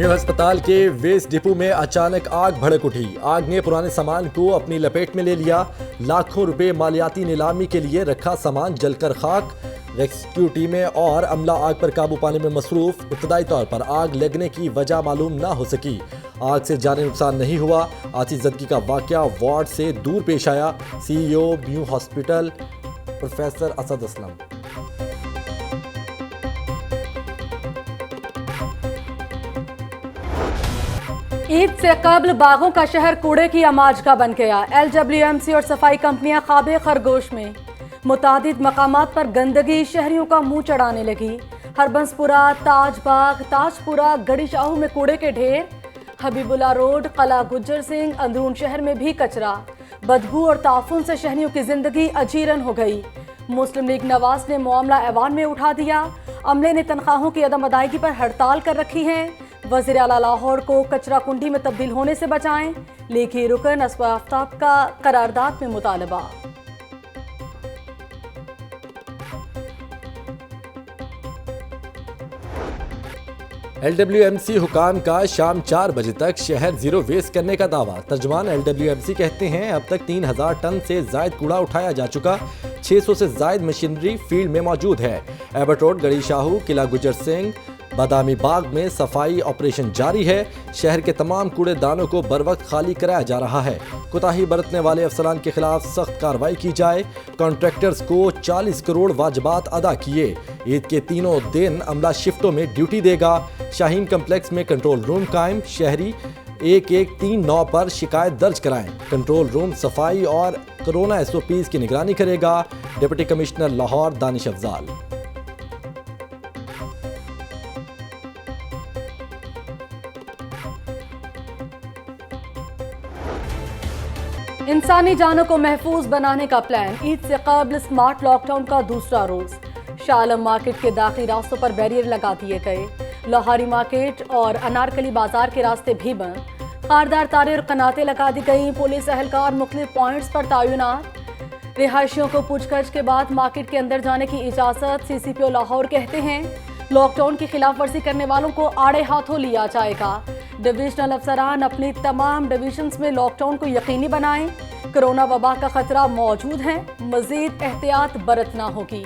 New अस्पताल के waste depot में अचानक आग भड़क उठी। आग ने पुराने सामान को अपनी लपेट में ले लिया। लाखों रुपए मालियाती नीलामी के लिए रखा सामान जलकर खाक। रेस्क्यू टीमें और अमला आग पर काबू पाने में मसरूफ। इब्तदाई तौर पर आग लगने की वजह मालूम न हो सकी। आग से जानी नुकसान नहीं हुआ। आतिशज़दगी का वाकया वार्ड से दूर पेश आया। CEO new hospital professor Asad Aslam. Eid से कबल बागों का शहर कूड़े की आमाजगा बन गया। LWMC और सफाई कंपनियां ख्वाबे खरगोश में। मुतादिद मकामात पर गंदगी शहरियों का मुंह चढ़ाने लगी। हरबंसपुरा, ताजबाग, ताजपुरा, गड़ी शाहू में कूड़े के ढेर। हबीबुल्ला रोड, कला गुज्जर सिंह, अंदरून शहर में भी कचरा। बदबू और ताफुन से शहरियों की जिंदगी अजीरन हो गई। मुस्लिम लीग नवाज ने मामला ऐवान में उठा दिया। अमले ने तनख्वाहों की अदम अदायगी पर हड़ताल कर रखी है। वज़ीर आला लाहौर को कचरा कुंडी में तब्दील होने से बचाएं। लीगी रुकन असफ आफ्ताब का करारदाद में मुतालबा। LWMC हुकाम का शाम 4 बजे तक शहर जीरो वेस्ट करने का दावा। तर्जमान LWMC कहते हैं अब तक 3000 टन से जायद कूड़ा उठाया जा चुका। 600 से जायद मशीनरी फील्ड में मौजूद है। एबर्ट रोड, गड़ी शाहू, किला गुजर सिंह, बादामी बाग में सफाई ऑपरेशन जारी है। शहर के तमाम कूड़ेदानों को बरवक्त खाली कराया जा रहा है। कोताही बरतने वाले अफसरान के खिलाफ सख्त कार्रवाई की जाए। कॉन्ट्रैक्टर्स को 40 करोड़ वाजबात अदा किए। ईद के तीनों दिन अमला शिफ्टों में ड्यूटी देगा। शाहीन कम्प्लेक्स में कंट्रोल रूम कायम। शहरी 1139 पर शिकायत दर्ज कराएं। कंट्रोल रूम सफाई और कोरोना SOPs की निगरानी करेगा। Deputy commissioner Lahore Danish Afzal. इंसानी जानों को महफूज बनाने का प्लान। ईद से कबल स्मार्ट लॉकडाउन का दूसरा रोज। शालम मार्केट के दाखिली रास्तों पर बैरियर लगा दिए गए। लाहौरी मार्केट और अनारकली बाजार के रास्ते भी बंद। खारदार तारे और कनातें लगा दी गई। पुलिस एहलकार मुख्तलिफ पॉइंट्स पर तैनात। रिहायशियों को पूछताछ के बाद मार्केट के अंदर जाने की इजाजत। CCPO लाहौर कहते हैं लॉकडाउन की खिलाफ वर्जी करने वालों को आड़े हाथों लिया जाएगा। डिविजनल अफसरान अपनी तमाम डिविजन्स में लॉकडाउन को यकीनी बनाएं। कोरोना वबा का खतरा मौजूद है। मजीद एहतियात बरतना होगी।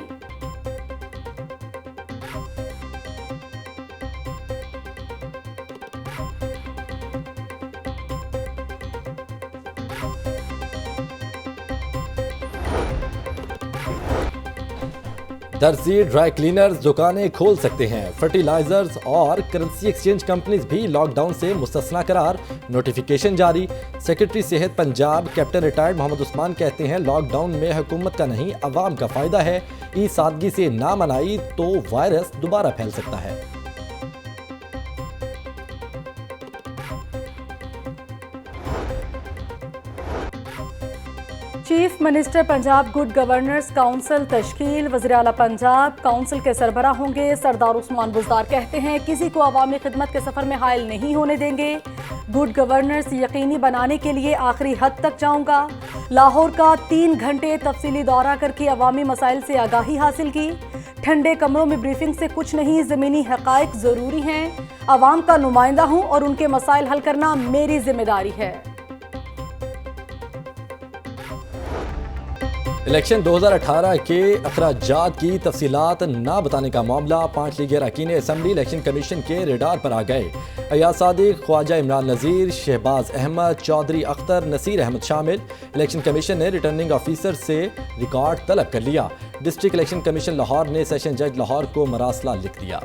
दर्जी, ड्राई क्लीनर्स दुकानें खोल सकते हैं। फर्टिलाइजर्स और करेंसी एक्सचेंज कंपनीज भी लॉकडाउन से मुस्तस्ना करार। नोटिफिकेशन जारी। सेक्रेटरी सेहत पंजाब कैप्टन रिटायर्ड मोहम्मद उस्मान कहते हैं लॉकडाउन में हुकूमत का नहीं अवाम का फायदा है। ईद सादगी से ना मनाई तो वायरस दोबारा फैल सकता है। Chief minister Punjab good governance council तश्कील। वज़ीर आला पंजाब काउंसिल के सरबराह होंगे। सरदार उस्मान बुज़दार कहते हैं किसी को अवामी खिदमत के सफ़र में हायल नहीं होने देंगे। गुड गवर्नेंस यकीनी बनाने के लिए आखिरी हद तक जाऊंगा। लाहौर का 3 घंटे तफसीली दौरा करके अवामी मसाइल से आगाही हासिल की। ठंडे कमरों में ब्रीफिंग से कुछ नहीं, ज़मीनी हक़ाइक़ ज़रूरी हैं। अवाम का नुमाइंदा हूँ और उनके मसाइल हल करना मेरी जिम्मेदारी है। इलेक्शन 2018 के अखराजात की तफसीलात ना बताने का मामला। 5 लीगी अरकान असम्बली इलेक्शन कमीशन के रेडार पर आ गए। अयाज सादिक, ख्वाजा इमरान नज़ीर, शहबाज अहमद, चौधरी अख्तर, नसीर अहमद शामिल। इलेक्शन कमीशन ने रिटर्निंग ऑफिसर से रिकॉर्ड तलब कर लिया। डिस्ट्रिक्ट इलेक्शन कमीशन लाहौर ने सेशन जज लाहौर को मरासला लिख दिया।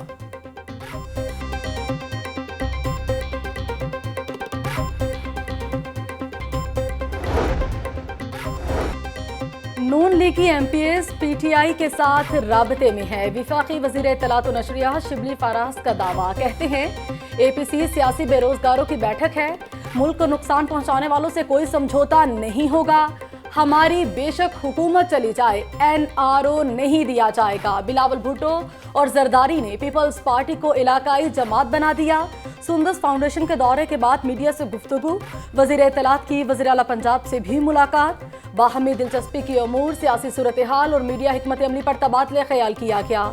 नून लीगी MPs PTI के साथ राबते में है। विफाकी वजीर इत्तलात व नशरियात शिबली फराज का दावा। कहते हैं APC सियासी बेरोजगारों की बैठक है। मुल्क को नुकसान पहुंचाने वालों से कोई समझौता नहीं होगा। हमारी बेशक हुकूमत चली जाए, NRO नहीं दिया जाएगा। बिलावल भुट्टो और जरदारी ने पीपल्स पार्टी को इलाकाई जमात बना दिया। सुंदस फाउंडेशन के दौरे के बाद मीडिया से गुफ्तगू। वजीर इत्तलात की वज़ीर आला पंजाब से भी मुलाकात। बाहमी दिलचस्पी की अमूर, सियासी सूरत हाल और मीडिया हिकमत अमली पर तबादले ख्याल किया गया।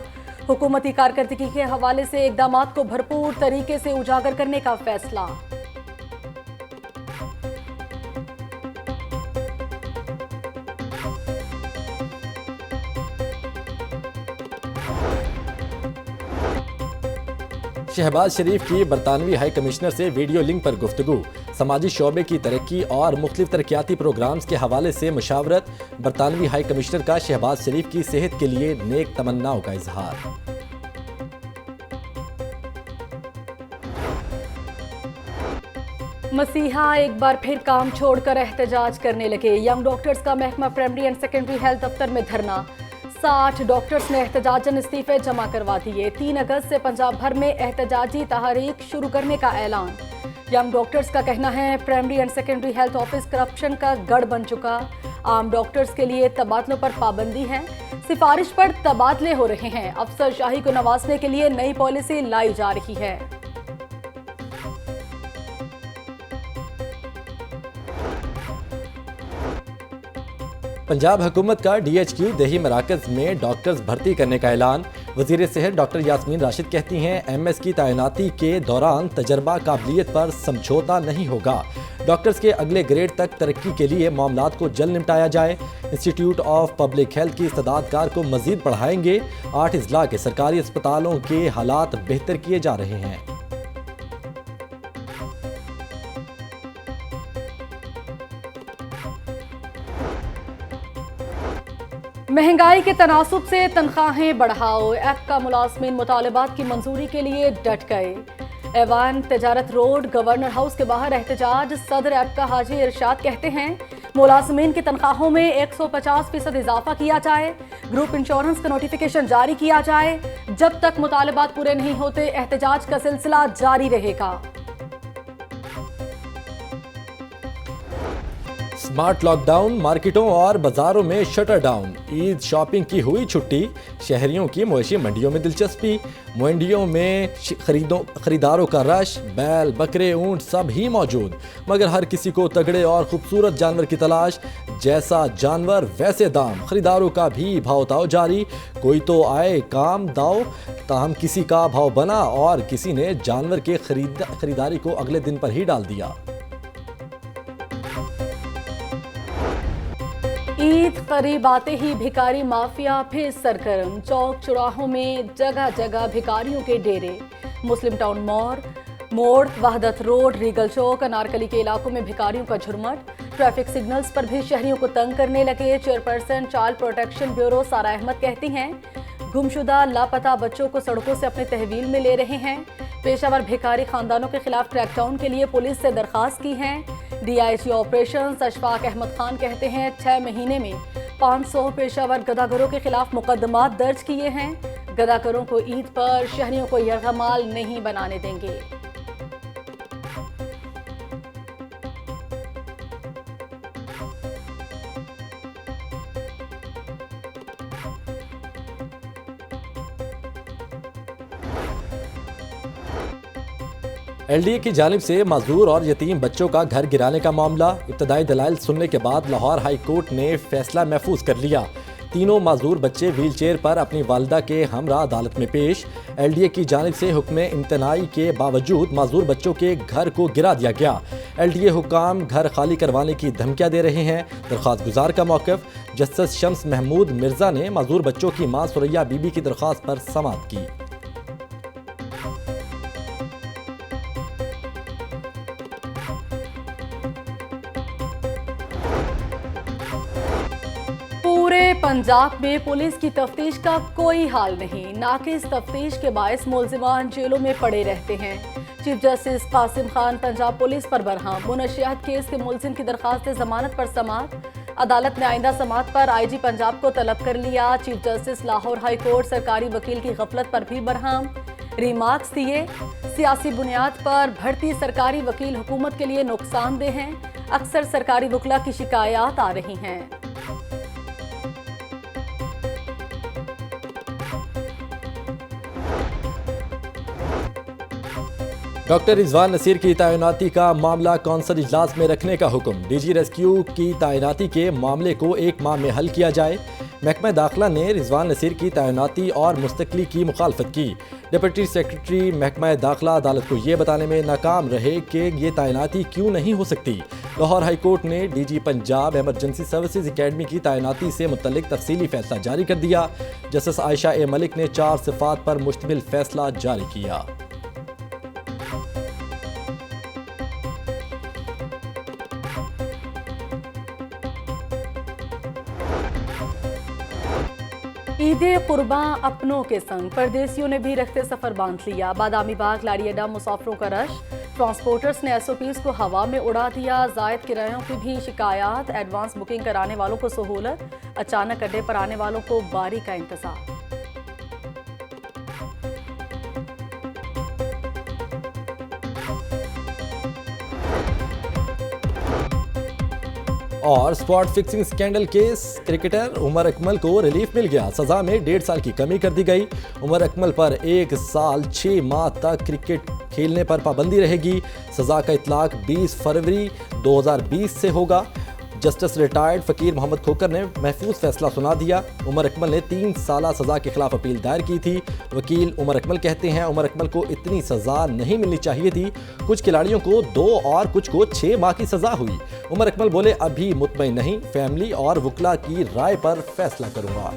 हुकूमती कारकर्दगी के हवाले से इकदामात को भरपूर तरीके से उजागर करने का फैसला। शहबाज शरीफ की बरतानवी हाई कमिश्नर से वीडियो लिंक पर गुफ्तगू, समाजी शोबे की तरक्की और मुख्तलिफ तरक्याती प्रोग्राम्स के हवाले से मशावरत। बरतानवी हाई कमिश्नर का शहबाज शरीफ की सेहत के लिए नेक तमन्नाओं का इजहार। मसीहा एक बार फिर काम छोड़कर एहतजाज करने लगे। यंग डॉक्टर्स का महकमा प्राइमरी एंड सेकेंडरी हेल्थ दफ्तर में धरना। 60 डॉक्टर्स ने एहतजाजन इस्तीफे जमा करवा दिए। 3 अगस्त से पंजाब भर में एहतजाजी तहरीक शुरू करने का ऐलान। यंग डॉक्टर्स का कहना है primary and secondary health office corruption का गढ़ बन चुका। आम डॉक्टर्स के लिए तबादलों पर पाबंदी है, सिफारिश पर तबादले हो रहे हैं। अफसरशाही को नवाजने के लिए नई पॉलिसी लाई जा रही है। पंजाब हुकूमत का DHQ देही मराकज़ में डॉक्टर्स भर्ती करने का ऐलान। वज़ीर सेहत डॉक्टर यास्मीन राशिद कहती हैं MS की तैनाती के दौरान तजर्बा काबिलियत पर समझौता नहीं होगा। डॉक्टर्स के अगले ग्रेड तक तरक्की के लिए मामलात को जल्द निपटाया जाए। इंस्टीट्यूट ऑफ पब्लिक हेल्थ की इस्तेदादकार को मजीद बढ़ाएंगे। 8 अजला के सरकारी अस्पतालों के हालात बेहतर किए जा रहे हैं। महंगाई के तनासुब से तनख्वाहें बढ़ाओ। ऐप का मुलाजमीन मुतालबात की मंजूरी के लिए डट गए। ऐवान तजारत रोड गवर्नर हाउस के बाहर एहतजाज। सदर ऐप का हाजी इरशाद कहते हैं मुलाजमीन की तनख्वाहों में 150% इजाफा किया जाए। ग्रुप इंश्योरेंस का नोटिफिकेशन जारी किया जाए। जब तक मुतालबात पूरे नहीं होते एहतजाज का सिलसिला जारी रहेगा। स्मार्ट लॉकडाउन, मार्केटों और बाजारों में शटर डाउन। ईद शॉपिंग की हुई छुट्टी। शहरियों की मवेशी मंडियों में दिलचस्पी। मंडियों में खरीदारों का रश। बैल, बकरे, ऊंट सब ही मौजूद, मगर हर किसी को तगड़े और खूबसूरत जानवर की तलाश। जैसा जानवर वैसे दाम। खरीदारों का भी भाव ताव जारी। कोई तो आए काम दाव, ताहम किसी का भाव बना और किसी ने जानवर के खरीदारी को अगले दिन पर ही डाल दिया। ईद करीब आते ही भिखारी माफिया फिर सरगर्म। चौक चौराहों में जगह जगह भिखारियों के डेरे। मुस्लिम टाउन मोड़, वहदत रोड, रीगल चौक, अनारकली के इलाकों में भिखारियों का झुरमट। ट्रैफिक सिग्नल्स पर भी शहरियों को तंग करने लगे। चेयरपर्सन चाइल्ड प्रोटेक्शन ब्यूरो सारा अहमद कहती हैं गुमशुदा लापता बच्चों को सड़कों से अपने तहवील में ले रहे हैं। पेशावर भिखारी खानदानों के खिलाफ क्रैकडाउन के लिए पुलिस से दरखास्त की है। DIG ऑपरेशन अशफाक अहमद खान कहते हैं 6 महीने में 500 पेशावर गदागरों के खिलाफ मुकदमात दर्ज किए हैं। गदागरों को ईद पर शहरियों को यरगमाल नहीं बनाने देंगे। LDA की जानिब से माजूर और यतीम बच्चों का घर गिराने का मामला। इब्तदाई दलाइल सुनने के बाद लाहौर हाई कोर्ट ने फैसला महफूज कर लिया। तीनों माजूर बच्चे व्हील चेयर पर अपनी वालिदा के हमरा अदालत में पेश। LDA की जानिब से हुक्म इम्तनाई के बावजूद माजूर बच्चों के घर को गिरा दिया गया। LDA हुकाम घर खाली करवाने की धमकियां दे रहे हैं। दरख्वास्त गुजार का मौक़िफ़। जस्टिस शम्स महमूद मिर्जा ने माजूर बच्चों की मां सुरैया बीबी की दरख्वास्त पर समाअत की। पूरे पंजाब में पुलिस की तफ्तीश का कोई हाल नहीं। नाकिस तफ्तीश के बायस मुलजिमान जेलों में पड़े रहते हैं। Chief justice Qasim Khan Punjab police पर बरहम। मुनशियात केस के मुलजिम की दरखास्त जमानत पर समाअत। अदालत ने आइंदा समाअत पर IG पंजाब को तलब कर लिया। Chief justice Lahore high court सरकारी वकील की गफलत पर भी बरहम। रिमार्क्स दिए सियासी बुनियाद पर भर्ती सरकारी वकील हुकूमत के लिए नुकसानदेह हैं। अक्सर सरकारी वकला की शिकायत आ रही हैं। डॉक्टर रिजवान नसीर की तैनाती का मामला कौंसल इजलास में रखने का हुक्म। DG रेस्क्यू की तैनाती के मामले को 1 माह में हल किया जाए। महकमा दाखिला ने रिजवान नसीर की तैनाती और मुस्तकली की मुखालफत की। डिप्टी सेक्रेटरी महकमा दाखिला अदालत को ये बताने में नाकाम रहे कि ये तैनाती क्यों नहीं हो सकती। लाहौर हाई कोर्ट ने DG Punjab emergency services academy की तैनाती से मुतल्लिक तफसीली फैसला जारी कर दिया। जस्टिस आयशा ए मलिक ने 4 सिफात पर मुश्तमिल फैसला जारी किया। ईद कुर्बान अपनों के संग परदेसियों ने भी रखते सफर बांध लिया। बादामी बाग लारी अड्डा मुसाफिरों का रश, ट्रांसपोर्टर्स ने SOPs को हवा में उड़ा दिया। जायद किरायों की भी शिकायत, एडवांस बुकिंग कराने वालों को सहूलत, अचानक अड्डे पर आने वालों को बारी का इंतजार। और spot fixing scandal case, cricketer Umar Akmal को रिलीफ मिल गया। सजा में 1.5 साल की कमी कर दी गई। उमर अकमल पर 1 साल 6 माह तक क्रिकेट खेलने पर पाबंदी रहेगी। सजा का इतलाक 20 फरवरी 2020 से होगा। जस्टिस रिटायर्ड फकीर मोहम्मद खोकर ने महफूज फैसला सुना दिया। उमर अकमल ने 3 साल सजा के खिलाफ अपील दायर की थी। वकील उमर अकमल कहते हैं उमर अकमल को इतनी सजा नहीं मिलनी चाहिए थी। कुछ खिलाड़ियों को 2 और कुछ को 6 माह की सजा हुई। उमर अकमल बोले अभी मुतमईन नहीं, फैमिली और वकला की राय पर फैसला करूंगा।